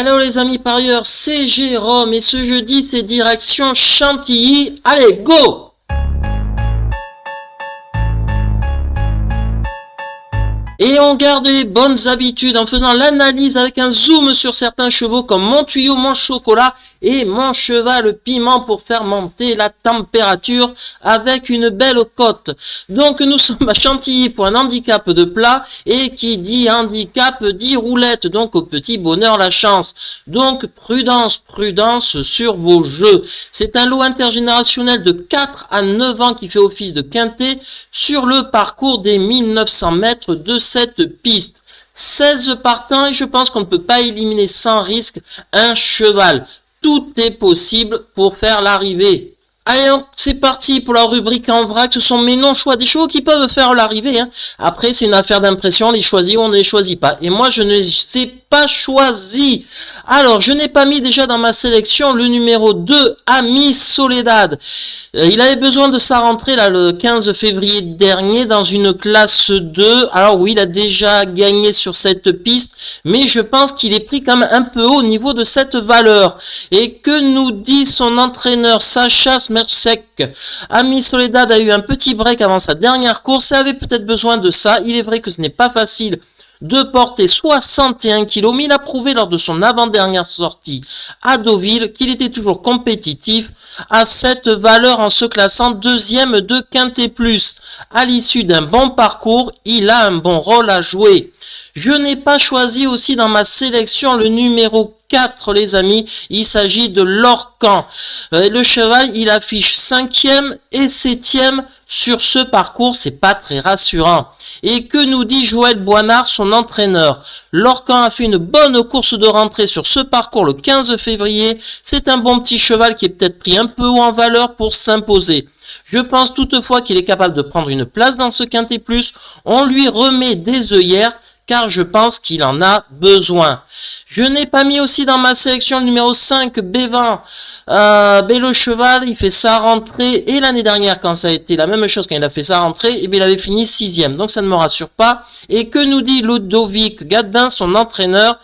Hello les amis parieurs, c'est Jérôme et ce jeudi c'est direction Chantilly. Allez, go! Et on garde les bonnes habitudes en faisant l'analyse avec un zoom sur certains chevaux comme mon tuyau, mon chocolat et mon cheval piment pour faire monter la température avec une belle cote. Donc nous sommes à Chantilly pour un handicap de plat et qui dit handicap dit roulette, donc au petit bonheur la chance. Donc prudence sur vos jeux. C'est un lot intergénérationnel de 4 à 9 ans qui fait office de quintet sur le parcours des 1900 mètres de cette piste. 16 partants et je pense qu'on ne peut pas éliminer sans risque un cheval. Tout est possible pour faire l'arrivée. Allez, c'est parti pour la rubrique en vrac. Ce sont mes non-choix, des chevaux qui peuvent faire l'arrivée. Après, c'est une affaire d'impression. On les choisit ou on ne les choisit pas. Et moi, je ne les ai pas choisis. Alors, je n'ai pas mis déjà dans ma sélection le numéro 2, Ami Soledad. Il avait besoin de sa rentrée là, le 15 février dernier dans une classe 2. Alors oui, il a déjà gagné sur cette piste, mais je pense qu'il est pris quand même un peu haut au niveau de cette valeur. Et que nous dit son entraîneur Sacha Smercek? Ami Soledad a eu un petit break avant sa dernière course et avait peut-être besoin de ça. Il est vrai que ce n'est pas facile de porter 61 kg, mais il a prouvé lors de son avant-dernière sortie à Deauville qu'il était toujours compétitif à cette valeur en se classant deuxième de Quintet Plus. À l'issue d'un bon parcours, il a un bon rôle à jouer. Je n'ai pas choisi aussi dans ma sélection le numéro 4, les amis. Il s'agit de Lorcan. Le cheval, il affiche 5e et 7e sur ce parcours. C'est pas très rassurant. Et que nous dit Joël Boinard, son entraîneur? Lorcan a fait une bonne course de rentrée sur ce parcours le 15 février. C'est un bon petit cheval qui est peut-être pris un peu haut en valeur pour s'imposer. Je pense toutefois qu'il est capable de prendre une place dans ce Quintet Plus. On lui remet des œillères, car je pense qu'il en a besoin. Je n'ai pas mis aussi dans ma sélection le numéro 5, Bévan. Le cheval, il fait sa rentrée, et l'année dernière, quand ça a été la même chose, quand il a fait sa rentrée, il avait fini 6e, donc ça ne me rassure pas. Et que nous dit Ludovic Gadin, son entraîneur?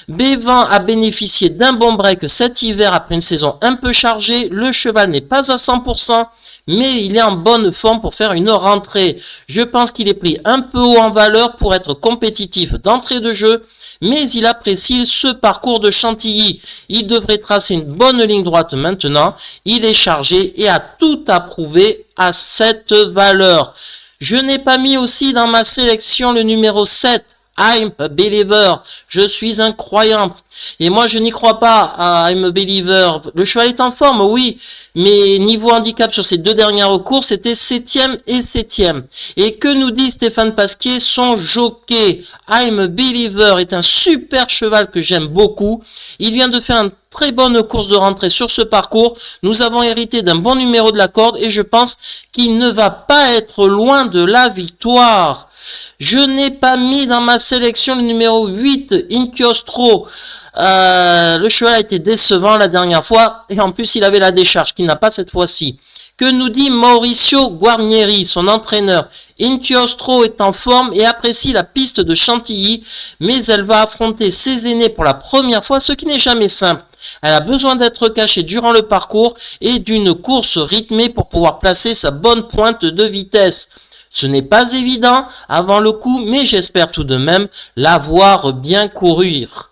Bévan a bénéficié d'un bon break cet hiver après une saison un peu chargée. Le cheval n'est pas à 100%. Mais il est en bonne forme pour faire une rentrée. Je pense qu'il est pris un peu haut en valeur pour être compétitif d'entrée de jeu, mais il apprécie ce parcours de Chantilly. Il devrait tracer une bonne ligne droite maintenant. Il est chargé et a tout à prouver à cette valeur. Je n'ai pas mis aussi dans ma sélection le numéro 7. I'm a believer. Je suis un croyant. Et moi, je n'y crois pas à I'm a believer. Le cheval est en forme, oui. Mais niveau handicap sur ces deux dernières courses, c'était 7e et 7e. Et que nous dit Stéphane Pasquier, son jockey? I'm a believer est un super cheval que j'aime beaucoup. Il vient de faire une très bonne course de rentrée sur ce parcours. Nous avons hérité d'un bon numéro de la corde et je pense qu'il ne va pas être loin de la victoire. Je n'ai pas mis dans ma sélection le numéro 8, Inchiostro. Le cheval a été décevant la dernière fois et en plus il avait la décharge qu'il n'a pas cette fois-ci. Que nous dit Mauricio Guarnieri, son entraîneur? Inchiostro est en forme et apprécie la piste de Chantilly, mais elle va affronter ses aînés pour la première fois, ce qui n'est jamais simple. Elle a besoin d'être cachée durant le parcours et d'une course rythmée pour pouvoir placer sa bonne pointe de vitesse. Ce n'est pas évident avant le coup, mais j'espère tout de même la voir bien courir.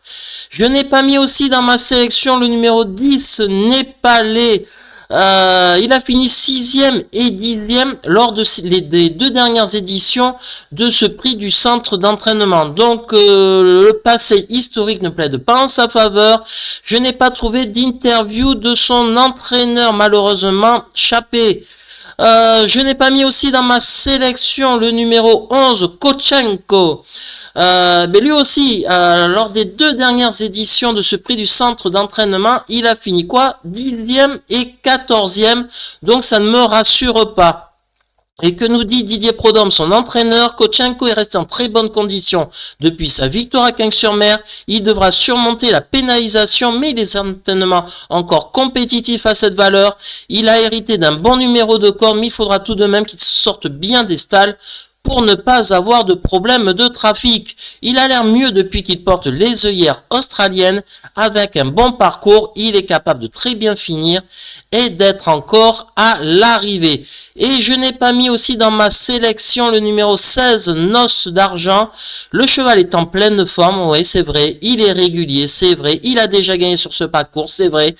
Je n'ai pas mis aussi dans ma sélection le numéro 10, Népalais. Il a fini 6e et 10e lors des deux dernières éditions de ce prix du centre d'entraînement. Donc le passé historique ne plaide pas en sa faveur. Je n'ai pas trouvé d'interview de son entraîneur, malheureusement, Chappé. Je n'ai pas mis aussi dans ma sélection le numéro 11, Kochenko. Mais lui aussi, lors des deux dernières éditions de ce prix du centre d'entraînement, il a fini quoi? 10e et 14e. Donc ça ne me rassure pas. Et que nous dit Didier Prodhomme, son entraîneur? Kochenko est resté en très bonne condition depuis sa victoire à Cagnes-sur-Mer. Il devra surmonter la pénalisation, mais il est certainement encore compétitif à cette valeur. Il a hérité d'un bon numéro de corps, mais il faudra tout de même qu'il sorte bien des stalles pour ne pas avoir de problème de trafic. Il a l'air mieux depuis qu'il porte les œillères australiennes. Avec un bon parcours, il est capable de très bien finir et d'être encore à l'arrivée. Et je n'ai pas mis aussi dans ma sélection le numéro 16, Noce d'Argent. Le cheval est en pleine forme, oui c'est vrai, il est régulier, c'est vrai, il a déjà gagné sur ce parcours, c'est vrai.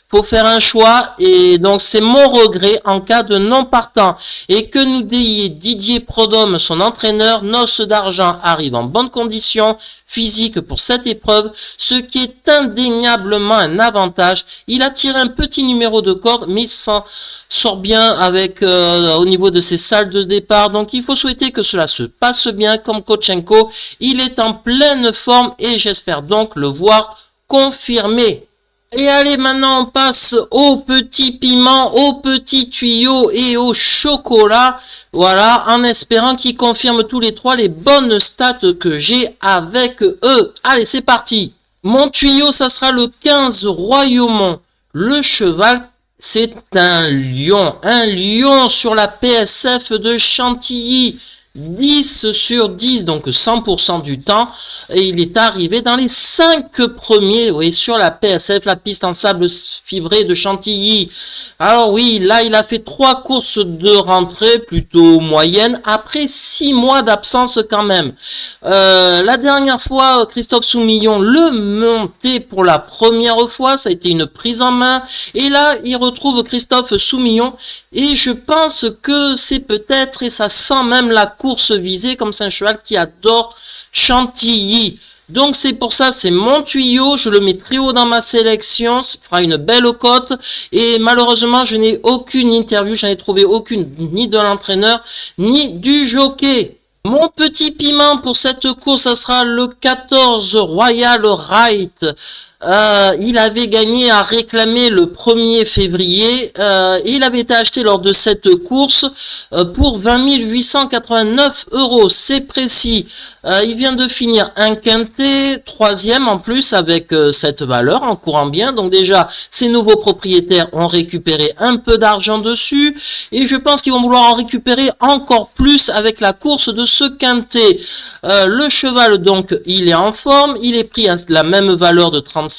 Faut faire un choix et donc c'est mon regret en cas de non partant. Et que nous dit Didier Prodhomme, son entraîneur, Noce d'Argent arrive en bonne condition physique pour cette épreuve, ce qui est indéniablement un avantage. Il a tiré un petit numéro de corde, mais il s'en sort bien avec au niveau de ses salles de départ. Donc il faut souhaiter que cela se passe bien comme Kotchenko. Il est en pleine forme et j'espère donc le voir confirmé. Et allez, maintenant on passe au petit piment, au petit tuyau et au chocolat. Voilà, en espérant qu'ils confirment tous les trois les bonnes stats que j'ai avec eux. Allez, c'est parti. Mon tuyau, ça sera le 15 Royaumont. Le cheval, c'est un lion sur la PSF de Chantilly. 10 sur 10, donc 100% du temps, et il est arrivé dans les 5 premiers, oui, sur la PSF, la piste en sable fibré de Chantilly. Alors oui, là, il a fait 3 courses de rentrée, plutôt moyennes, après 6 mois d'absence quand même. La dernière fois, Christophe Soumillon le montait pour la première fois, ça a été une prise en main, et là, il retrouve Christophe Soumillon, et je pense que c'est peut-être, et ça sent même la course visée, comme c'est un cheval qui adore Chantilly. Donc c'est pour ça, c'est mon tuyau, je le mets très haut dans ma sélection, ça fera une belle cote, et malheureusement je n'ai aucune interview, j'en ai trouvé aucune, ni de l'entraîneur, ni du jockey. Mon petit piment pour cette course, ça sera le 14 Royal Right. Il avait gagné à réclamer le 1er février. Il avait été acheté lors de cette course pour 20 889 €. C'est précis. Il vient de finir un quintet, 3e en plus avec cette valeur en courant bien. Donc déjà, ses nouveaux propriétaires ont récupéré un peu d'argent dessus. Et je pense qu'ils vont vouloir en récupérer encore plus avec la course de ce quintet. Le cheval, donc, il est en forme. Il est pris à la même valeur de 36,5.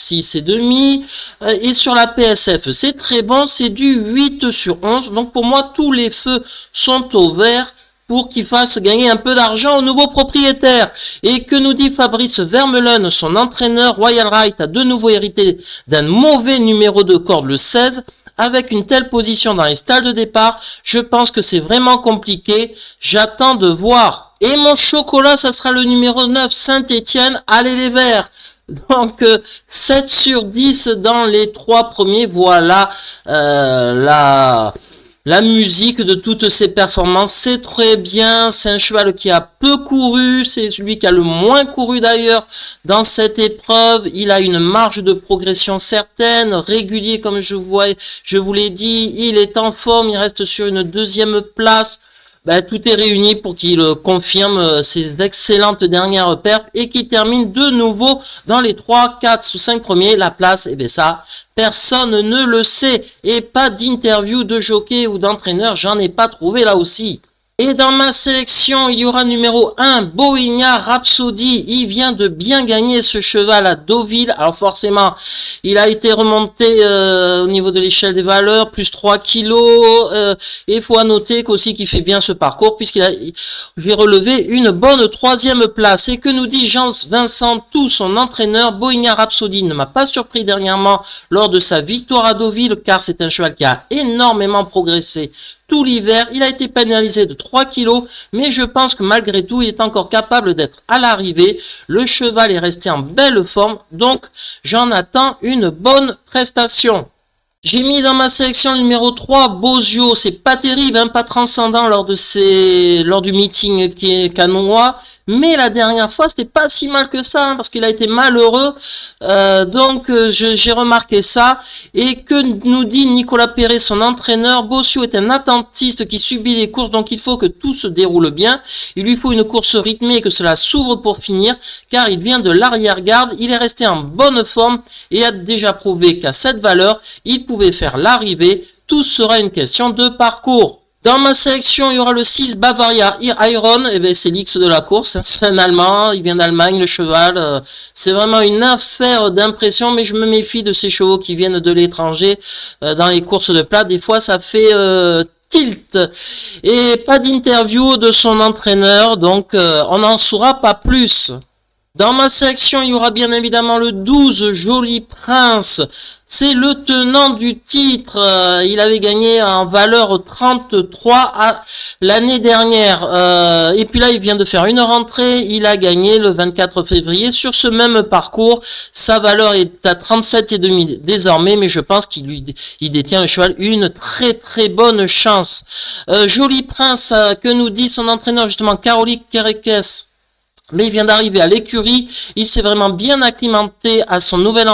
Et sur la PSF, c'est très bon. C'est du 8 sur 11. Donc pour moi, tous les feux sont au vert pour qu'il fasse gagner un peu d'argent aux nouveaux propriétaires. Et que nous dit Fabrice Vermeulen, son entraîneur? Royal Right a de nouveau hérité d'un mauvais numéro de corde, le 16. Avec une telle position dans les stalles de départ, je pense que c'est vraiment compliqué. J'attends de voir. Et mon chocolat, ça sera le numéro 9, Saint-Étienne. Allez les Verts. Donc 7 sur 10 dans les 3 premiers. Voilà la musique de toutes ces performances. C'est très bien, c'est un cheval qui a peu couru, c'est celui qui a le moins couru d'ailleurs dans cette épreuve. Il a une marge de progression certaine, régulier comme je vous l'ai dit. Il est en forme, il reste sur une 2e place. Tout est réuni pour qu'il confirme ses excellentes dernières perfs et qu'il termine de nouveau dans les 3, 4 ou 5 premiers. La place, ça, personne ne le sait. Et pas d'interview de jockey ou d'entraîneur, j'en ai pas trouvé là aussi. Et dans ma sélection, il y aura numéro 1, Bohemia Rhapsody. Il vient de bien gagner ce cheval à Deauville. Alors forcément, il a été remonté au niveau de l'échelle des valeurs, plus 3 kilos. Et il faut noter qu'aussi qu'il fait bien ce parcours, j'ai relevé une bonne 3e place. Et que nous dit Jean-Vincent Tout, son entraîneur? Bohemia Rhapsody ne m'a pas surpris dernièrement lors de sa victoire à Deauville, car c'est un cheval qui a énormément progressé tout l'hiver. Il a été pénalisé de 3 kilos, mais je pense que malgré tout, il est encore capable d'être à l'arrivée. Le cheval est resté en belle forme, donc j'en attends une bonne prestation. J'ai mis dans ma sélection le numéro 3, Bozio. C'est pas terrible, pas transcendant lors du meeting qui est canois. Mais la dernière fois, c'était pas si mal que ça, parce qu'il a été malheureux. Donc, j'ai remarqué ça. Et que nous dit Nicolas Perret, son entraîneur? Bozio est un attentiste qui subit les courses, donc il faut que tout se déroule bien. Il lui faut une course rythmée et que cela s'ouvre pour finir, car il vient de l'arrière-garde. Il est resté en bonne forme et a déjà prouvé qu'à cette valeur, il pouvait faire l'arrivée. Tout sera une question de parcours. Dans ma sélection, il y aura le 6 Bavaria Iron. Et ben c'est l'X de la course. C'est un Allemand. Il vient d'Allemagne, le cheval. C'est vraiment une affaire d'impression. Mais je me méfie de ces chevaux qui viennent de l'étranger dans les courses de plat. Des fois, ça fait tilt. Et pas d'interview de son entraîneur. Donc, on n'en saura pas plus. Dans ma sélection, il y aura bien évidemment le 12, Joli Prince. C'est le tenant du titre. Il avait gagné en valeur 33 l'année dernière. Et puis là, il vient de faire une rentrée. Il a gagné le 24 février sur ce même parcours. Sa valeur est à 37,5 désormais, mais je pense qu'il détient le cheval une très très bonne chance. Joli Prince, que nous dit son entraîneur justement, Caroline Kerekes. Mais il vient d'arriver à l'écurie, il s'est vraiment bien acclimaté à son nouvel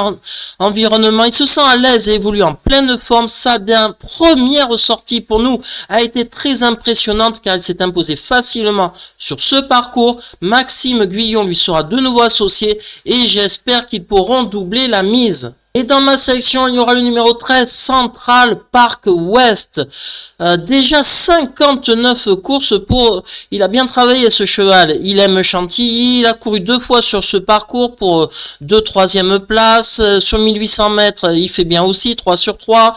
environnement, il se sent à l'aise et évolue en pleine forme. Sa première sortie pour nous a été très impressionnante car il s'est imposé facilement sur ce parcours. Maxime Guyon lui sera de nouveau associé et j'espère qu'ils pourront doubler la mise. Et dans ma sélection, il y aura le numéro 13, Central Park West. Déjà 59 courses il a bien travaillé ce cheval. Il aime Chantilly, il a couru 2 fois sur ce parcours pour 2 troisième places. Sur 1800 mètres, il fait bien aussi, 3 sur 3.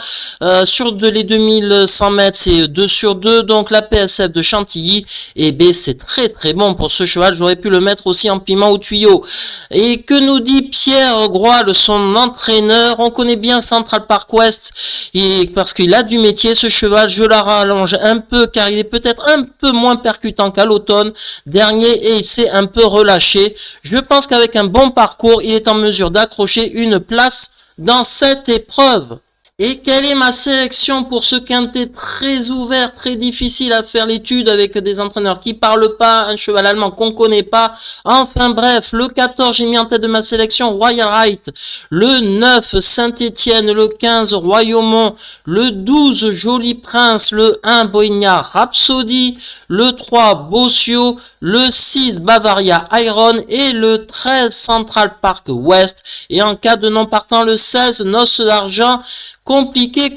Sur les 2100 mètres, c'est 2 sur 2. Donc la PSF de Chantilly, et ben c'est très très bon pour ce cheval. J'aurais pu le mettre aussi en piment au tuyau. Et que nous dit Pierre Groile, son entraîneur? On connaît bien Central Park West et parce qu'il a du métier ce cheval. Je la rallonge un peu car il est peut-être un peu moins percutant qu'à l'automne dernier et il s'est un peu relâché. Je pense qu'avec un bon parcours, il est en mesure d'accrocher une place dans cette épreuve. Et quelle est ma sélection pour ce quintet très ouvert, très difficile à faire l'étude avec des entraîneurs qui parlent pas, un cheval allemand qu'on connaît pas. Enfin bref, le 14 j'ai mis en tête de ma sélection Royal Right, le 9 Saint-Étienne, le 15 Royaumont, le 12 Joli Prince, le 1 Bohemia Rhapsody, le 3 Bossio, le 6 Bavaria Iron et le 13 Central Park West. Et en cas de non partant, le 16 Noce d'Argent. Compliqué.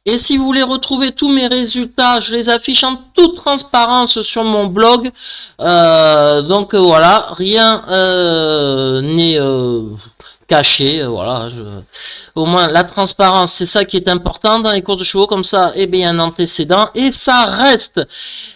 Et si vous voulez retrouver tous mes résultats, je les affiche en toute transparence sur mon blog. Donc voilà, rien n'est caché. Voilà, au moins la transparence, c'est ça qui est important dans les courses de chevaux. Comme ça, eh bien, un antécédent et ça reste.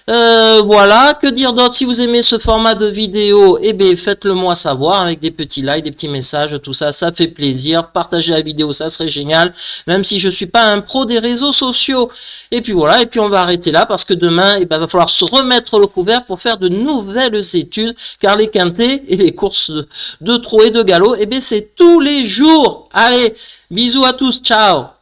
Voilà, que dire d'autre? Si vous aimez ce format de vidéo, eh bien, faites-le moi savoir avec des petits likes, des petits messages, tout ça, ça fait plaisir. Partagez la vidéo, ça serait génial, même si je suis pas un pro des réseaux sociaux. Et puis voilà, et puis on va arrêter là parce que demain, eh ben, va falloir se remettre le couvert pour faire de nouvelles études, car les quintets et les courses de trot et de galop, eh bien, c'est tous les jours. Allez, bisous à tous, ciao.